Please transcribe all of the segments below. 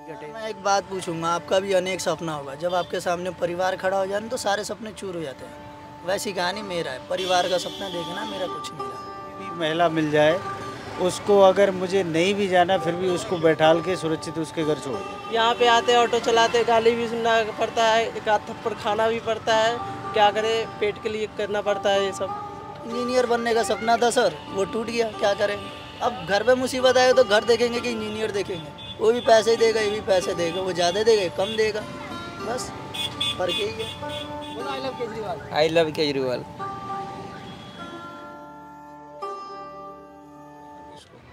मैं एक बात पूछूंगा, आपका भी अनेक सपना होगा, जब आपके सामने परिवार खड़ा हो जाए ना, तो सारे सपने चूर हो जाते हैं। वैसी कहानी मेरा है, परिवार का सपना देखना, मेरा कुछ नहीं रहा। भी महिला मिल जाए, उसको अगर मुझे नहीं भी जाना फिर भी उसको बैठाल के सुरक्षित उसके घर छोड़ दूँ। यहाँ पे आते ऑटो चलाते गाली भी सुनना पड़ता है, एक आध थप्पड़ खाना भी पड़ता है, क्या करें, पेट के लिए करना पड़ता है ये सब। इंजीनियर बनने का सपना था सर, वो टूट गया, क्या करें। अब घर पे मुसीबत आए तो घर देखेंगे कि इंजीनियर देखेंगे। वो भी पैसे देगा, ये भी पैसे देगा, वो ज़्यादा देगा कम देगा, बस फर्क यही है। I love Kejriwal. I love Kejriwal.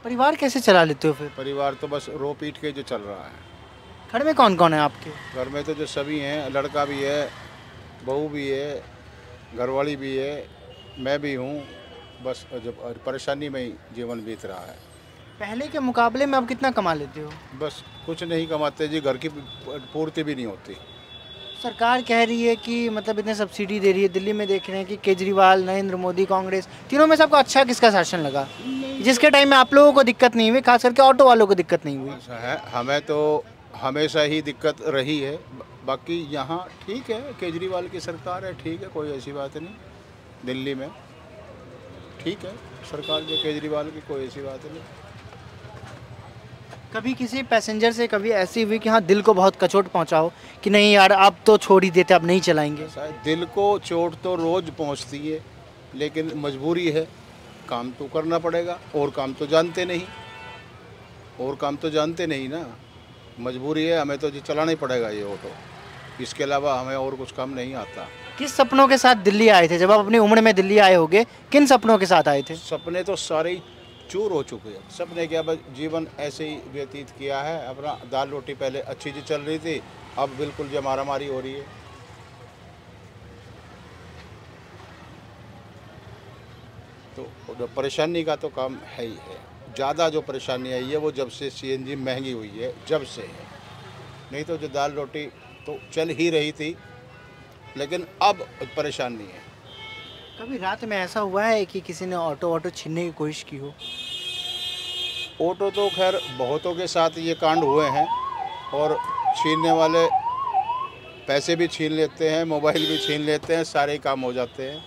परिवार कैसे चला लेते हो फिर? परिवार तो बस रो पीट के जो चल रहा है। घर में कौन कौन है आपके? घर में तो जो सभी हैं, लड़का भी है, बहू भी है, घरवाली भी है, मैं भी हूँ। बस जब परेशानी में ही जीवन बीत रहा है। पहले के मुकाबले में अब कितना कमा लेते हो? बस कुछ नहीं कमाते जी, घर की पूर्ति भी नहीं होती। सरकार कह रही है कि मतलब इतने सब्सिडी दे रही है। दिल्ली में देख रहे हैं कि केजरीवाल, नरेंद्र मोदी, कांग्रेस, तीनों में सबको अच्छा किसका शासन लगा? जिसके टाइम में आप लोगों को दिक्कत नहीं हुई, खास करके ऑटो वालों को दिक्कत नहीं हुई। ऐसा है, हमें तो हमेशा ही दिक्कत रही है। बाकी यहाँ ठीक है, केजरीवाल की सरकार है, ठीक है, कोई ऐसी बात नहीं। दिल्ली में ठीक है सरकार जो केजरीवाल की, कोई ऐसी बात नहीं। कभी किसी पैसेंजर से कभी ऐसी हुई कि हाँ दिल को बहुत कचोट पहुँचाओ कि नहीं यार अब तो छोड़ ही देते, अब नहीं चलाएंगे? दिल को चोट तो रोज़ पहुंचती है, लेकिन मजबूरी है, काम तो करना पड़ेगा। और काम तो जानते नहीं, और काम तो जानते नहीं ना, मजबूरी है, हमें तो जी चलाना ही पड़ेगा ये ऑटो। इसके अलावा हमें और कुछ काम नहीं आता। किस सपनों के साथ दिल्ली आए थे? जब आप अपनी उम्र में दिल्ली आए होगे, किन सपनों के साथ आए थे? सपने तो सारे ही चूर हो चुके हैं। सपने क्या, बस जीवन ऐसे ही व्यतीत किया है अपना। दाल रोटी पहले अच्छी सी चल रही थी, अब बिल्कुल जो मारामारी हो रही है। तो परेशानी का तो काम है ही है। ज़्यादा जो परेशानी आई है वो जब से सीएनजी महंगी हुई है, जब से है। नहीं तो जो दाल रोटी तो चल ही रही थी, लेकिन अब परेशानी है। कभी रात में ऐसा हुआ है कि किसी ने ऑटो छीनने की कोशिश की हो? ऑटो तो खैर बहुतों के साथ ये कांड हुए हैं, और छीनने वाले पैसे भी छीन लेते हैं, मोबाइल भी छीन लेते हैं, सारे काम हो जाते हैं।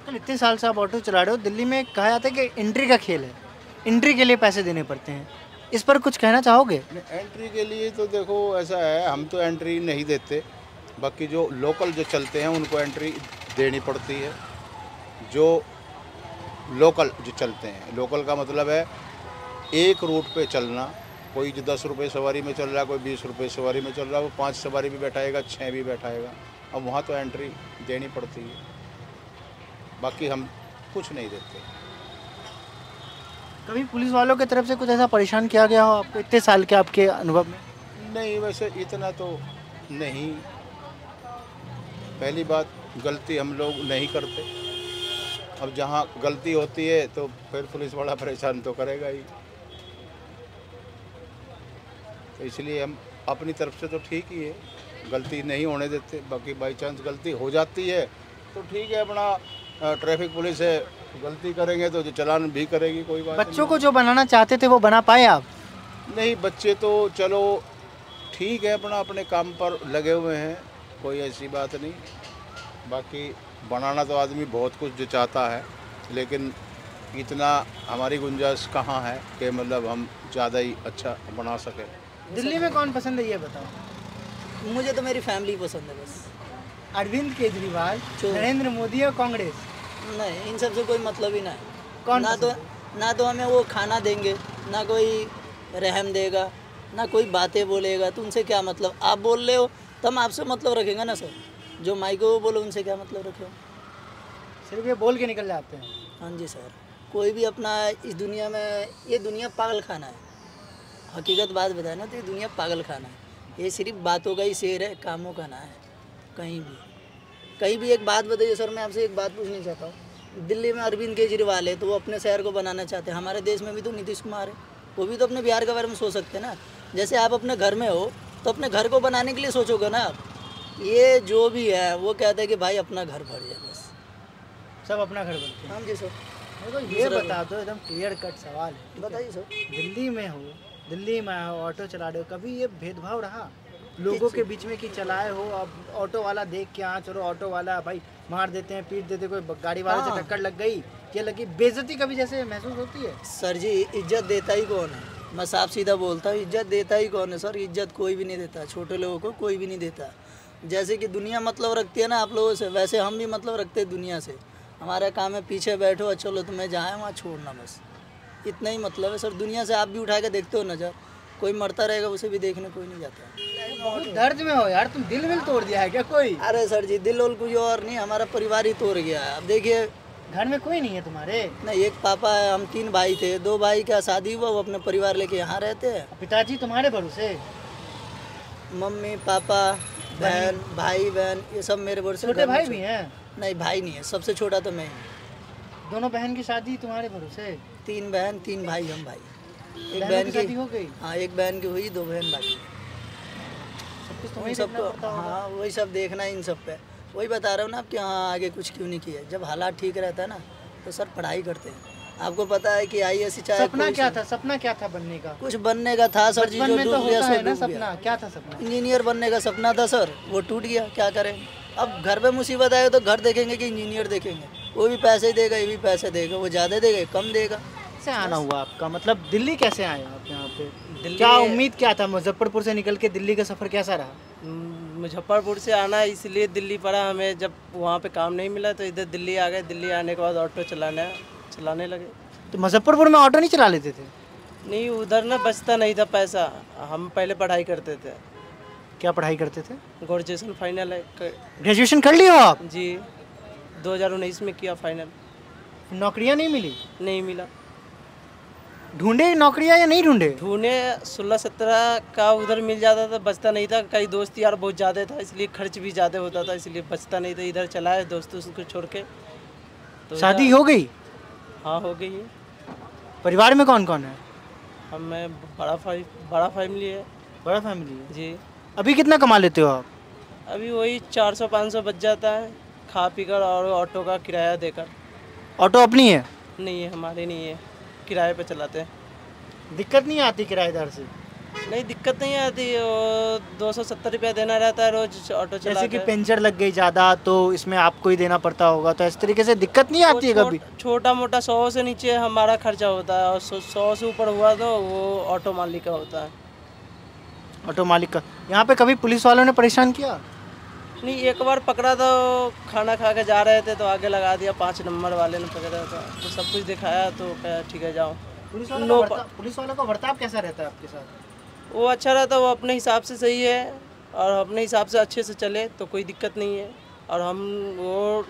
कल इतने साल से आप ऑटो चला रहे हो, दिल्ली में कहा जाता है कि एंट्री का खेल है, एंट्री के लिए पैसे देने पड़ते हैं, इस पर कुछ कहना चाहोगे? एंट्री के लिए तो देखो ऐसा है, हम तो एंट्री नहीं देते। बाकी जो लोकल जो चलते हैं उनको एंट्री देनी पड़ती है। जो लोकल जो चलते हैं, लोकल का मतलब है एक रूट पे चलना। कोई जो 10 रुपये सवारी में चल रहा है, कोई 20 रुपये सवारी में चल रहा है, वो 5 सवारी भी बैठाएगा, 6 भी बैठाएगा। अब वहाँ तो एंट्री देनी पड़ती है, बाकी हम कुछ नहीं देते। कभी पुलिस वालों की तरफ से कुछ ऐसा परेशान किया गया हो आपको इतने साल के आपके अनुभव में? नहीं, वैसे इतना तो नहीं। पहली बात, गलती हम लोग नहीं करते। अब जहाँ गलती होती है तो फिर पुलिस वाला परेशान तो करेगा ही। तो इसलिए हम अपनी तरफ से तो ठीक ही है, गलती नहीं होने देते। बाकी बाई चांस गलती हो जाती है तो ठीक है, अपना ट्रैफिक पुलिस है, गलती करेंगे तो जो चालान भी करेगी, कोई बात नहीं। बच्चों को जो बनाना चाहते थे वो बना पाए आप? नहीं, बच्चे तो चलो ठीक है, अपना अपने काम पर लगे हुए हैं, कोई ऐसी बात नहीं। बाकी बनाना तो आदमी बहुत कुछ जो चाहता है, लेकिन इतना हमारी गुंजाइश कहाँ है कि मतलब हम ज़्यादा ही अच्छा बना सकें। दिल्ली में कौन पसंद है ये बताओ? मुझे तो मेरी फैमिली पसंद है बस। अरविंद केजरीवाल, नरेंद्र मोदी और कांग्रेस? नहीं, इन सब से कोई मतलब ही ना है। कौन ना तो हमें वो खाना देंगे, ना कोई रहम देगा, ना कोई बातें बोलेगा, तो उनसे क्या मतलब? आप बोल रहे हो तो हम आपसे मतलब रखेंगे ना सर। जो माइक को वो बोलो, उनसे क्या मतलब रखे हो? सिर्फ ये बोल के निकल जाते हैं। हाँ जी सर, कोई भी अपना इस दुनिया में, ये दुनिया पागल खाना है। हकीकत बात बताए ना तो ये दुनिया पागल खाना है। ये सिर्फ बातों का ही शेर है, कामों का ना है। कहीं भी एक बात बताइए सर, मैं आपसे एक बात पूछना चाहता हूँ। दिल्ली में अरविंद केजरीवाल है तो वो अपने शहर को बनाना चाहते हैं। हमारे देश में भी तो नीतीश कुमार है, वो भी तो अपने बिहार के बारे में सोच सकते हैं ना। जैसे आप अपने घर में हो तो अपने घर को बनाने के लिए सोचोगे ना आप। ये जो भी है वो कहते हैं कि भाई अपना घर भर जाए, बस सब अपना घर बनते हैं। हाँ जी सर। मेरे को ये बता दो, एकदम क्लियर कट सवाल है, बताइए सर। दिल्ली में हो, दिल्ली में ऑटो चला रहे हो, कभी ये भेदभाव रहा लोगों के बीच में कि चलाए हो, अब ऑटो वाला देख के हाँ चलो ऑटो वाला भाई मार देते हैं, पीट देते, कोई गाड़ी वाले से टक्कर लग गई, क्या लगी, बेइज्जती कभी जैसे महसूस होती है? सर जी इज्जत देता ही कौन है? मैं साफ सीधा बोलता हूँ, इज्जत देता ही कौन है सर? इज्जत कोई भी नहीं देता, छोटे लोगों को कोई भी नहीं देता। जैसे कि दुनिया मतलब रखती है ना आप लोगों से, वैसे हम भी मतलब रखते हैं दुनिया से। हमारा काम है पीछे बैठो और चलो तुम्हें जहाँ है वहाँ छोड़ना, बस इतना ही मतलब है सर। दुनिया से आप भी उठा के देखते हो नज़र, कोई मरता रहेगा उसे भी देखने कोई नहीं जाता। बहुत दर्द में हो यार, तुम दिल विल तोड़ दिया है क्या कोई? अरे सर जी दिल और कुछ और नहीं, हमारा परिवार ही तोड़ गया है। अब देखिए घर में कोई नहीं है तुम्हारे? नहीं, एक पापा है, हम 3 भाई थे, 2 भाई का शादी हुआ, वो अपने परिवार लेके यहाँ रहते हैं। पिताजी तुम्हारे भरोसे? मम्मी पापा बहन भाई बहन ये सब मेरे भरोसे। छोटे भाई भी हैं? नहीं भाई नहीं है, सबसे छोटा तो मैं ही। दोनों बहन की शादी तुम्हारे भरोसे? 3 बहन 3 भाई, हम भाई। एक बहनों बहन की की शादी हो गई? हाँ, एक बहन की हुई, 2 बहन बाकी। सब कुछ उन तुम्हें सबको देखना पड़ता होगा। हाँ वही सब देखना है इन सब पे। वही बता रहा हूँ ना आप कि हाँ आगे कुछ क्यों नहीं किया। जब हालात ठीक रहता है ना तो सर पढ़ाई करते हैं। आपको पता है कि IAS चाहे सपना कोई क्या सा- था? सपना क्या था बनने का? कुछ बनने का था सर जी, बचपन जो में तो डूब गया होता सो है ना डूब गया। सपना, क्या था सपना? इंजीनियर बनने का सपना था सर, वो टूट गया, क्या करें। अब घर पे मुसीबत आए तो घर देखेंगे कि इंजीनियर देखेंगे? वो भी पैसे ही देगा, ये भी पैसे देगा, वो ज़्यादा देगा ये कम देगा। कैसे आना हुआ आपका, मतलब दिल्ली कैसे आए आप यहाँ पे? दिल्ली क्या उम्मीद क्या था? मुजफ्फरपुर से निकल के दिल्ली का सफर कैसा रहा? मुजफ्फरपुर से आना इसलिए दिल्ली पड़ा हमें, जब वहाँ पे काम नहीं मिला तो इधर दिल्ली आ गए। दिल्ली आने के बाद ऑटो चलाने लगे। तो मुजफ्फरपुर में ऑटो नहीं चला लेते थे? नहीं, उधर ना बचता नहीं था पैसा। हम पहले पढ़ाई करते थे, क्या पढ़ाई करते थे? ग्रेजुएशन फाइनल है ग्रेजुएशन कर लिया आप? जी, 2019 में किया फाइनल। नौकरियाँ नहीं मिली? नहीं मिला। ढूंढे नौकरियाँ या नहीं ढूंढे? ढूंढे 16-17 का उधर मिल जाता था, बचता नहीं था। कई दोस्त यार बहुत ज़्यादा था, इसलिए खर्च भी ज़्यादा होता था, इसलिए बचता नहीं था। इधर चला है दोस्तों को छोड़ के। तो शादी हो गई? हाँ हो गई है। परिवार में कौन कौन है? हमें बड़ा फैमिली है बड़ा फैमिली है। जी। अभी कितना कमा लेते हो आप? अभी वही 400-500 बच जाता है, खा पी कर और ऑटो का किराया देकर। ऑटो अपनी है? नहीं है, हमारे नहीं है, किराए पे चलाते हैं। दिक्कत नहीं आती किराएदार से? नहीं दिक्कत नहीं आती, वो 270 रुपया देना रहता है रोज ऑटो चला जैसे कि के। पंचर लग गई ज़्यादा तो इसमें आपको ही देना पड़ता होगा, तो इस तरीके से दिक्कत नहीं आती है कभी? छोटा मोटा 100 से नीचे हमारा खर्चा होता है, और 100 से ऊपर हुआ तो वो ऑटो मालिक का होता है। ऑटो मालिक का? यहाँ पे कभी पुलिस वालों ने परेशान किया? नहीं, एक बार पकड़ा तो खाना खा के जा रहे थे तो आगे लगा दिया, 5 नंबर वाले ने पकड़ा था, तो सब कुछ दिखाया तो कहा ठीक है जाओ। पुलिस वालों का बर्ताव कैसा रहता है आपके साथ? वो अच्छा रहता, वो अपने हिसाब से सही है, और अपने हिसाब से अच्छे से चले तो कोई दिक्कत नहीं है। और हम वो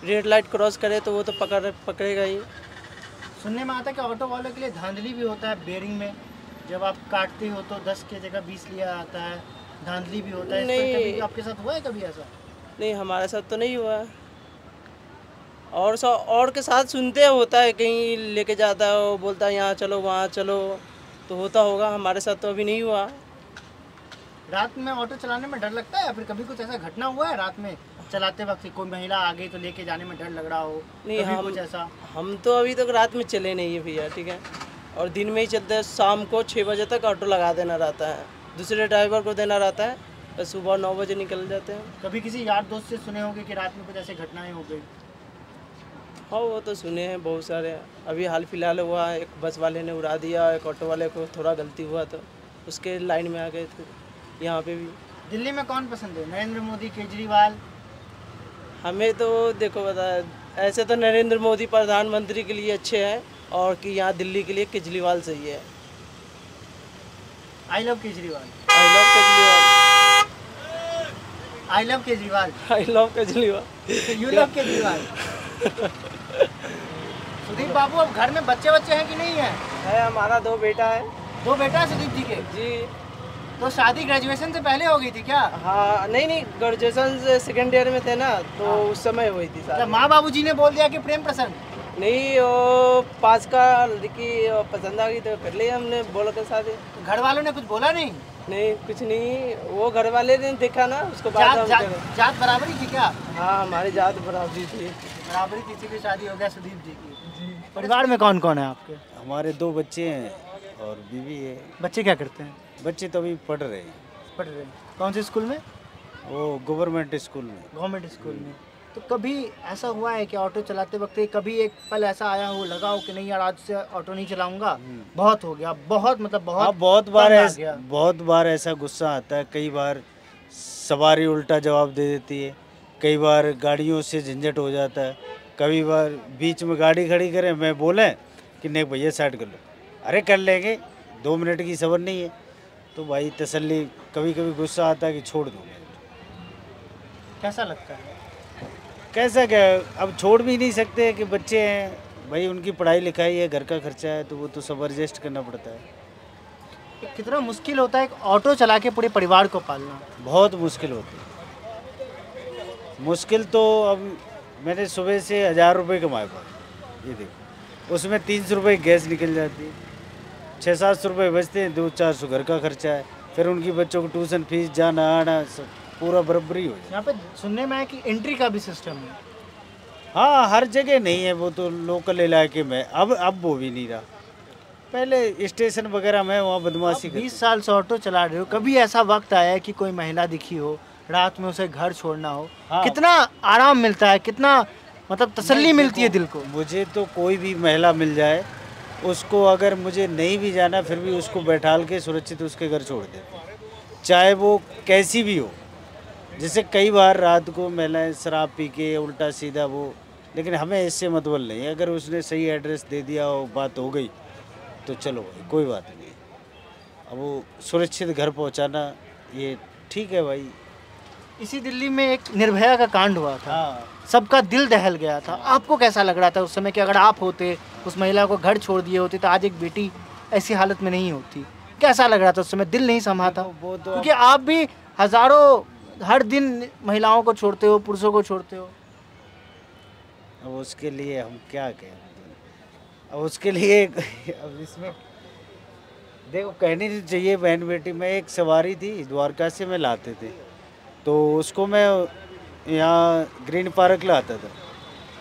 रेड लाइट क्रॉस करे तो वो तो पकड़ेगा ही। सुनने में आता है कि ऑटो वालों के लिए धांधली भी होता है बेरिंग में, जब आप काटते हो तो 10 की जगह 20 लिया आता है, धांधली भी होता है। इस पर नहीं। कभी आपके साथ हुआ है कभी ऐसा? नहीं, हमारे साथ तो नहीं हुआ। और के साथ सुनते हैं होता है, कहीं लेके जाता है, वो बोलता है यहाँ चलो वहाँ चलो, तो होता होगा। हमारे साथ तो अभी नहीं हुआ। रात में ऑटो चलाने में डर लगता है या फिर कभी कुछ ऐसा घटना हुआ है रात में चलाते वक्त, कोई महिला आ गई तो लेके जाने में डर लग रहा हो? नहीं, कभी कुछ ऐसा? हम तो अभी तक रात में चले नहीं है भैया, ठीक है। और दिन में ही चलते हैं, शाम को 6 बजे तक ऑटो लगा देना रहता है, दूसरे ड्राइवर को देना रहता है, और सुबह 9 बजे निकल जाते हैं। कभी किसी यार दोस्त से सुने होंगे कि रात में कुछ ऐसी घटनाएं हो गई? हाँ, वो तो सुने हैं बहुत सारे। अभी हाल फिलहाल हुआ, एक बस वाले ने उड़ा दिया, एक ऑटो वाले को थोड़ा गलती हुआ तो उसके लाइन में आ गए थे। यहाँ पे भी दिल्ली में कौन पसंद है, नरेंद्र मोदी, केजरीवाल? हमें तो देखो बता, ऐसे तो नरेंद्र मोदी प्रधानमंत्री के लिए अच्छे हैं, और कि यहाँ दिल्ली के लिए केजरीवाल सही है। I love Kejriwal. I love Kejriwal. I love Kejriwal. I love Kejriwal. You love Kejriwal. Sudeep babu, अब घर में बच्चे हैं कि नहीं है? हमारा 2 बेटा है। 2 बेटा है सुदीप जी के? जी। तो शादी ग्रेजुएशन से पहले हो गई थी क्या? हाँ, नहीं, ग्रेजुएशन से 2nd ईयर में थे ना, तो उस समय हुई थी शादी। माँ बाबूजी ने बोल दिया कि प्रेम प्रसंग? नहीं, वो पास का लड़की पसंद आ गई तो कर लिया हमने, बोल कर शादी। घर वालों ने कुछ बोला नहीं? नहीं, कुछ नहीं, वो घर वाले ने देखा ना, उसको बाद हम जात बराबरी थी क्या? हाँ, हमारी जात बराबरी थी। बराबरी किसी की शादी हो गया सुदीप जी की। परिवार में कौन कौन है आपके? हमारे 2 बच्चे हैं, और बीवी है। बच्चे क्या करते हैं? बच्चे तो अभी पढ़ रहे हैं। पढ़ रहे हैं। कौन से स्कूल में? वो गवर्नमेंट स्कूल में। गवर्नमेंट स्कूल में। तो कभी ऐसा हुआ है कि ऑटो चलाते वक्त कभी एक पल ऐसा आया हो, लगा हो कि नहीं यार आज से ऑटो नहीं चलाऊंगा, बहुत हो गया, बहुत मतलब बहुत बहुत बार ऐसा गुस्सा आता है। कई बार सवारी उल्टा जवाब दे देती है, कई बार गाड़ियों से झंझट हो जाता है, कई बार बीच में गाड़ी खड़ी करें मैं बोले कि नहीं भैया साइड कर लो, अरे कर लेंगे 2 मिनट की सब्र नहीं है। तो भाई तसल्ली, कभी कभी गुस्सा आता है कि छोड़ दो। कैसा लगता है? कैसा क्या, अब छोड़ भी नहीं सकते कि बच्चे हैं भाई, उनकी पढ़ाई लिखाई है, घर का खर्चा है, तो वो तो सब एडजस्ट करना पड़ता है। कितना मुश्किल होता है एक ऑटो चला के पूरे परिवार को पालना? बहुत मुश्किल होती है। मुश्किल तो अब मैंने सुबह से 1000 रुपये कमाए पाए, ये देखो, उसमें 300 रुपये गैस निकल जाती है, 600-700 रुपये बचते हैं, 200-400 घर का खर्चा है, फिर उनकी बच्चों को ट्यूशन फीस, जाना आना सब पूरा बराबरी हो जाए। यहाँ पे सुनने में आया कि एंट्री का भी सिस्टम है। हाँ, हर जगह नहीं है, वो तो लोकल इलाके में, अब वो भी नहीं रहा। पहले स्टेशन वगैरह में वहाँ बदमाशी 20 साल से ऑटो चला रहे हो, कभी ऐसा वक्त आया है कि कोई महिला दिखी हो, रात में उसे घर छोड़ना हो? हाँ। कितना आराम मिलता है, कितना मतलब तसल्ली मिलती है दिल को? मुझे तो कोई भी महिला मिल जाए, उसको अगर मुझे नहीं भी जाना फिर भी उसको बैठाल के सुरक्षित उसके घर छोड़ देते, चाहे वो कैसी भी हो। जैसे कई बार रात को महिलाएं शराब पी के उल्टा सीधा वो, लेकिन हमें इससे मतलब नहीं है। अगर उसने सही एड्रेस दे दिया और बात हो गई तो चलो भाई, कोई बात नहीं। अब वो सुरक्षित घर पहुंचाना ये ठीक है भाई। इसी दिल्ली में एक निर्भया का कांड हुआ था, हाँ, सबका दिल दहल गया था। आपको कैसा लग रहा था उस समय कि अगर आप होते, उस महिला को घर छोड़ दिए होते, तो आज एक बेटी ऐसी हालत में नहीं होती? कैसा लग रहा था उस समय? दिल नहीं समा था? वो तो क्योंकि आप भी हजारों हर दिन महिलाओं को छोड़ते हो, पुरुषों को छोड़ते हो। अब उसके लिए हम क्या कहें, अब उसके लिए अब इसमें देखो कहनी नहीं चाहिए बहन बेटी। मैं एक सवारी थी द्वारका से, मैं लाते थे, तो उसको मैं यहाँ ग्रीन पार्क लाता था,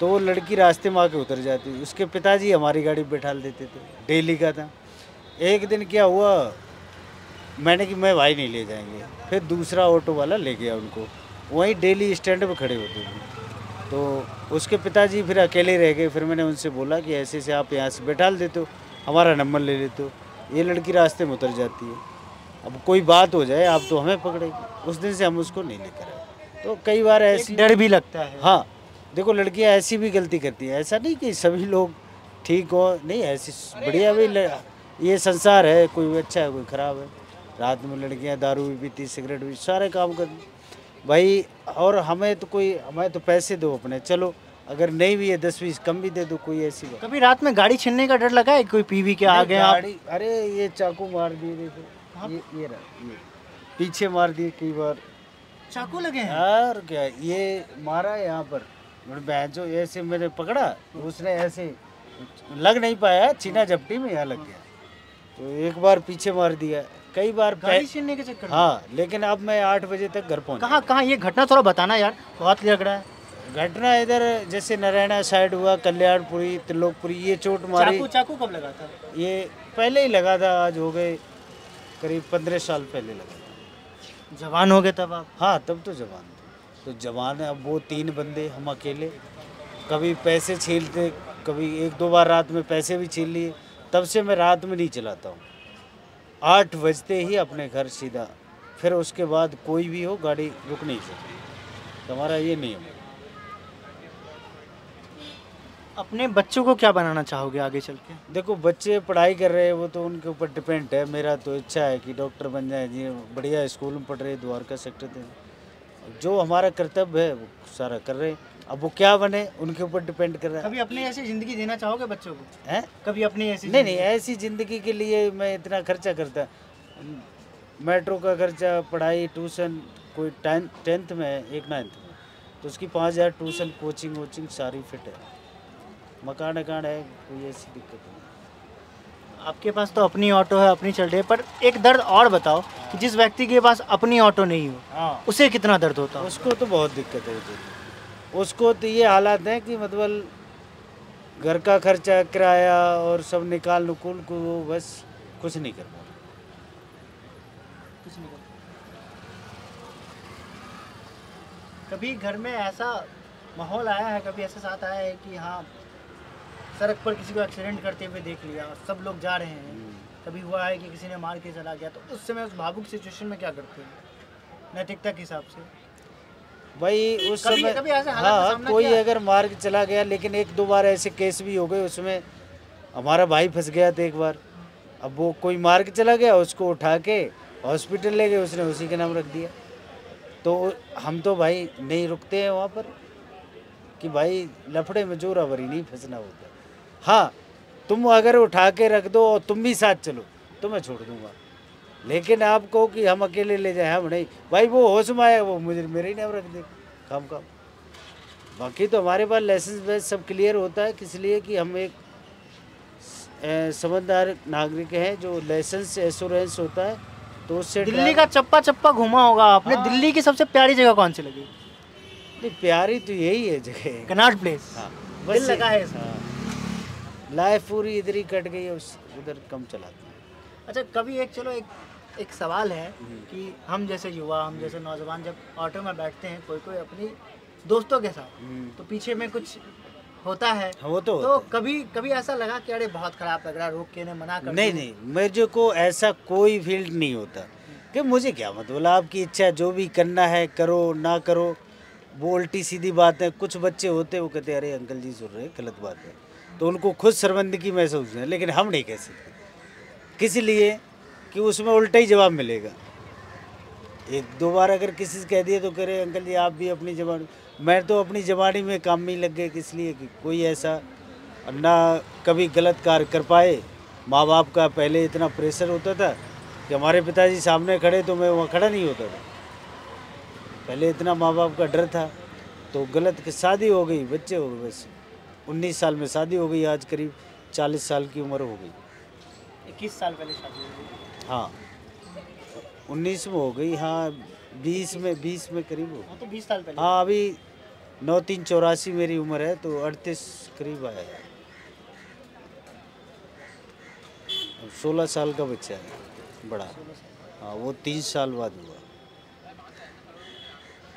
तो वो लड़की रास्ते में आके उतर जाती, उसके पिताजी हमारी गाड़ी बैठाल देते थे, डेली का था। एक दिन क्या हुआ, मैंने कि मैं भाई नहीं ले जाएंगे, फिर दूसरा ऑटो वाला ले गया उनको, वहीं डेली स्टैंड पे खड़े होते थे, तो उसके पिताजी फिर अकेले रह गए। फिर मैंने उनसे बोला कि ऐसे से आप यहाँ से बैठाल देते हो, हमारा नंबर ले लेते हो, ये लड़की रास्ते में उतर जाती है, अब कोई बात हो जाए आप तो हमें पकड़ेगी। उस दिन से हम उसको नहीं लेकर आए। तो कई बार ऐसी डर भी लगता है। हाँ, देखो लड़कियाँ ऐसी भी गलती करती हैं, ऐसा नहीं कि सभी लोग ठीक हो, नहीं ऐसी बढ़िया भी ये संसार है, कोई अच्छा है कोई ख़राब है। रात में लड़कियाँ दारू भी पीती, सिगरेट भी, सारे काम करती भाई। और हमें तो पैसे दो अपने, चलो अगर नहीं भी है 10-20 कम भी दे दो, कोई ऐसी बात। कभी रात में गाड़ी छीनने का डर लगा है? कोई पीवी के आ गए आप? गाड़ी, अरे ये चाकू मार दिए, देखो ये रहा, ये पीछे मार दिए कई बार। चाकू लगे हैं? यार क्या ये मारा यहाँ पर, जो ऐसे मैंने पकड़ा, उसने ऐसे लग नहीं पाया, छीना झपटी में यहाँ लग गया, तो एक बार पीछे मार दिया, कई बार गाड़ी छीनने के चक्कर में? हाँ, लेकिन अब मैं 8 बजे तक घर पहुँच। कहाँ ये घटना थोड़ा बताना यार, बहुत लग रहा है। घटना इधर जैसे नारायणा साइड हुआ, कल्याणपुरी, त्रिलोकपुरी, ये चोट मारी। चाकू कब लगा था? ये पहले ही लगा था, आज हो गए करीब 15 साल पहले लगा था। जवान हो गए तब आप? हाँ, तब तो जवान थे, तो जवान है। अब वो 3 बंदे, हम अकेले, कभी पैसे छीलते, कभी 1-2 बार रात में पैसे भी छील लिए। तब से मैं रात में नहीं चलाता हूँ, 8 बजते ही अपने घर सीधा, फिर उसके बाद कोई भी हो गाड़ी रुक नहीं सकती, हमारा ये नियम है। अपने बच्चों को क्या बनाना चाहोगे आगे चल के? देखो बच्चे पढ़ाई कर रहे हैं, वो तो उनके ऊपर डिपेंड है। मेरा तो इच्छा है कि डॉक्टर बन जाए जी, बढ़िया स्कूल में पढ़ रहे, द्वारका सेक्टर थे, जो हमारा कर्तव्य है वो सारा कर रहे हैं। अब वो क्या बने उनके ऊपर डिपेंड कर रहा है। कभी अपने ऐसी जिंदगी देना चाहोगे बच्चों को? हैं? कभी अपनी ऐसी नहीं, ऐसी ज़िंदगी के लिए मैं इतना खर्चा करता, मेट्रो का खर्चा, पढ़ाई, ट्यूशन, कोई 10th में है, एक 9th में, तो उसकी 5000 ट्यूशन, कोचिंग वोचिंग सारी फिट है, मकान अकान है, कोई ऐसी दिक्कत नहीं। आपके पास तो अपनी ऑटो है, अपनी चल रही है, पर एक दर्द और बताओ कि जिस व्यक्ति के पास अपनी ऑटो नहीं हो, हाँ, उसे कितना दर्द होता है? उसको तो बहुत दिक्कत है। उसको तो ये हालात हैं कि मतलब घर का खर्चा, किराया और सब निकाल नुकुल को वो बस कुछ नहीं कर पा रहे। कुछ नहीं कर कभी घर में ऐसा माहौल आया है, कभी ऐसा साथ आया है कि हाँ सड़क पर किसी को एक्सीडेंट करते हुए देख लिया और सब लोग जा रहे हैं, कभी हुआ है कि किसी ने मार के चला गया, तो उस समय उस भावुक सिचुएशन में क्या करते हैं नैतिकता के हिसाब से? भाई उस कभी- समय कभी ऐसे हालात का हाँ सामना कोई किया? अगर मार के चला गया, लेकिन एक दो बार ऐसे केस भी हो गए, उसमें हमारा भाई फंस गया था एक बार। अब वो कोई मार के चला गया, उसको उठा के हॉस्पिटल ले गए, उसने उसी के नाम रख दिया। तो हम तो भाई नहीं रुकते हैं वहाँ पर कि भाई लफड़े में जोरावरी नहीं फंसना होता। हाँ तुम अगर उठा के रख दो और तुम भी साथ चलो तो मैं छोड़ दूंगा, लेकिन आप कहो कि हम अकेले ले जाए, हम नहीं भाई। वो होश में आया वो मुझे मेरे ही नाम रख दे काम। बाकी तो हमारे पास लाइसेंस वेस सब क्लियर होता है, किस लिए कि हम एक समझदार नागरिक हैं, जो लाइसेंस एश्योरेंस होता है तो उससे दिल्ली का चप्पा चप्पा घूमा होगा आपने, हाँ। दिल्ली की सबसे प्यारी जगह कौन सी लगी? नहीं, प्यारी तो यही है जगह। Connaught place. हाँ दिल लगा है इसमें। हाँ। लाइफ पूरी इधर ही कट गई है, उस उधर कम चलाते हैं। अच्छा कभी एक चलो एक सवाल है कि हम जैसे युवा, हम जैसे नौजवान जब ऑटो में बैठते हैं कोई कोई अपनी दोस्तों के साथ, तो पीछे में कुछ होता है, हाँ, वो तो तो होता कभी कभी ऐसा लगा कि अरे बहुत खराब लग रहा है, रोक के इन्हें मना कर नहीं दूं? नहीं, मुझे को ऐसा कोई फील्ड नहीं होता कि मुझे क्या मतलब, आपकी इच्छा जो भी करना है करो, ना करो, वो उल्टी सीधी बात है। कुछ बच्चे होते वो कहते हैं अरे अंकल जी सुन रहे हैं, गलत बात है, तो उनको खुद शर्मिंदगी महसूस है, लेकिन हम नहीं कह सकते किस लिए कि उसमें उल्टा ही जवाब मिलेगा। एक दो बार अगर किसी से कह दिए तो कह रहे अंकल जी आप भी अपनी जबान, मैं तो अपनी जबानी में काम में ही लग गए, किस लिए कि कोई ऐसा ना कभी गलत कार्य कर पाए। माँ बाप का पहले इतना प्रेशर होता था कि हमारे पिताजी सामने खड़े तो मैं वहाँ खड़ा नहीं होता था, पहले इतना माँ बाप का डर था। तो गलत की शादी हो गई, बच्चे हो गए, बस 19 साल में शादी हो गई, आज करीब 40 साल की उम्र हो गई। 21 साल पहले शादी हुई थी। हाँ 19 में हो गई, हाँ 20 में करीब हो। हाँ, तो 20 साल पहले। हाँ अभी 9-3-84 मेरी उम्र है, तो 38 करीब आया है। अब 16 साल का बच्चा है बड़ा। हाँ वो 30 साल बाद हुआ।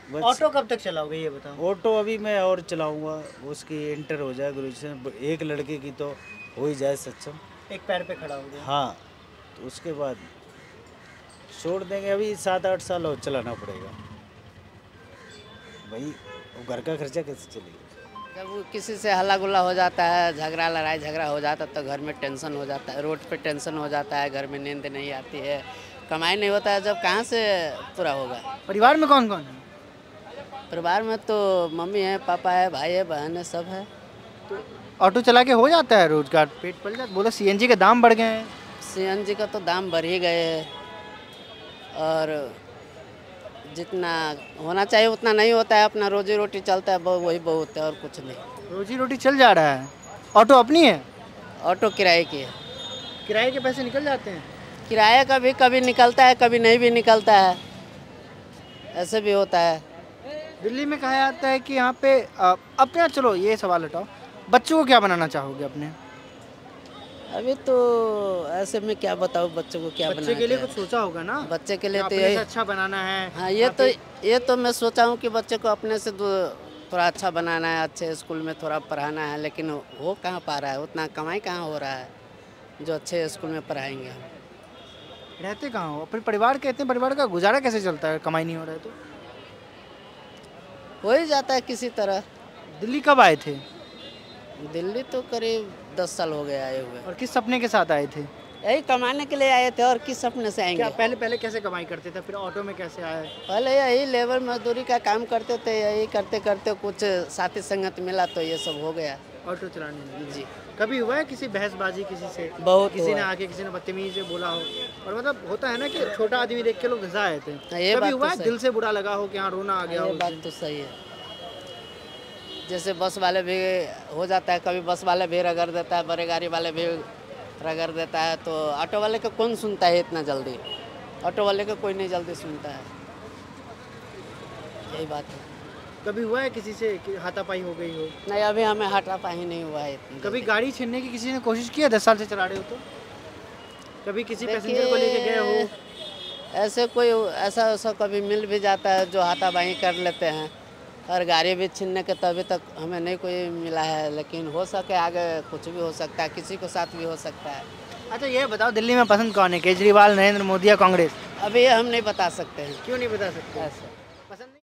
बस ऑटो कब तक चलाओगे ये बताओ? ऑटो अभी मैं और चलाऊंगा, उसकी इंटर हो जाए ग्रेजुएशन, एक लड़के की तो हो ही जाए सक्षम, एक पैर पे खड़ा हो गया। हाँ तो उसके बाद छोड़ देंगे। अभी 7-8 साल और चलाना पड़ेगा भाई, वो घर का खर्चा कैसे चलेगा। जब वो किसी से हल्ला गुल्ला हो जाता है, झगड़ा लड़ाई झगड़ा हो जाता है, तो घर में टेंशन हो जाता है, रोड पे टेंशन हो जाता है, घर में नींद नहीं आती है, कमाई नहीं होता है, जब कहाँ से पूरा होगा। परिवार में कौन कौन है? परिवार में तो मम्मी है, पापा है, भाई है, बहन है, सब है। ऑटो चला के हो जाता है रोजगार, पेट पल जाता? बोलो सीएनजी के दाम बढ़ गए हैं। सीएनजी का तो दाम बढ़ ही गए हैं, और जितना होना चाहिए उतना नहीं होता है, अपना रोजी रोटी चलता है, वही बहुत है और कुछ नहीं। रोजी रोटी चल जा रहा है। ऑटो अपनी है? ऑटो किराए की है। किराए के पैसे निकल जाते हैं? किराया कभी कभी निकलता है, कभी नहीं भी निकलता है, ऐसे भी होता है। दिल्ली में कहा जाता है कि यहाँ पे अपने, चलो ये सवाल हटाओ, बच्चों को क्या बनाना चाहोगे अपने? अभी तो ऐसे में क्या बताऊँ बच्चों को क्या बच्चे बनाना के लिए है। कुछ सोचा होगा ना? बच्चे के लिए तो अपने से यही, अच्छा बनाना है। हाँ ये तो मैं सोचा हूँ कि बच्चे को अपने से थोड़ा अच्छा बनाना है, अच्छे स्कूल में थोड़ा पढ़ाना है, लेकिन हो कहाँ पा रहा है, उतना कमाई कहाँ हो रहा है जो अच्छे स्कूल में पढ़ाएंगे हम। रहते कहाँ हो? अपने परिवार कहते हैं, परिवार का गुजारा कैसे चलता है कमाई नहीं हो रहा है तो? हो ही जाता है किसी तरह। दिल्ली कब आए थे दिल्ली तो करीब 10 साल हो गए आए हुए। और किस सपने के साथ आए थे? यही कमाने के लिए आए थे, और किस सपने से आएंगे। क्या पहले कैसे कमाई करते थे, फिर ऑटो में कैसे आए? पहले यही लेबर मजदूरी का काम करते थे, यही करते करते कुछ साथी संगत मिला तो ये सब हो गया। ऑटो चलाने में जी कभी हुआ है किसी बहसबाजी किसी से? बहुत किसी ने हुआ। आके किसी ने बदतमीजी से बोला हो? और मतलब होता है ना कि छोटा आदमी देख के लोग घिसा आए थे, हाँ, ये कभी बात हुआ तो है सही। दिल से बुरा लगा हो कि हाँ रोना आ गया ये हो? बात तो सही है। जैसे बस वाले भी हो जाता है, कभी बस वाले भी रगड़ देता है, बड़े गाड़ी वाले भी रगड़ देता है, तो ऑटो वाले का कौन सुनता है इतना जल्दी? ऑटो वाले का कोई नहीं जल्दी सुनता है, यही बात है। कभी हुआ है किसी से कि हाथापाई हो गई हो? नहीं, अभी हमें हाथापाई नहीं हुआ है इतनी कभी जल्दी। गाड़ी छीनने की किसी ने कोशिश की है 10 साल से चला रहे हो तो? कभी किसी पैसेंजर को लेके गए हो? ऐसे कोई ऐसा कभी मिल भी जाता है जो हाथापाई कर लेते हैं, और गाड़ी भी छीनने के तभी तक हमें नहीं कोई मिला है, लेकिन हो सके आगे कुछ भी हो सकता है, किसी को साथ भी हो सकता है। अच्छा ये बताओ, दिल्ली में पसंद कौन है, केजरीवाल, नरेंद्र मोदी या कांग्रेस? अभी हम नहीं बता सकते हैं। क्यों नहीं बता सकते? ऐसे पसंद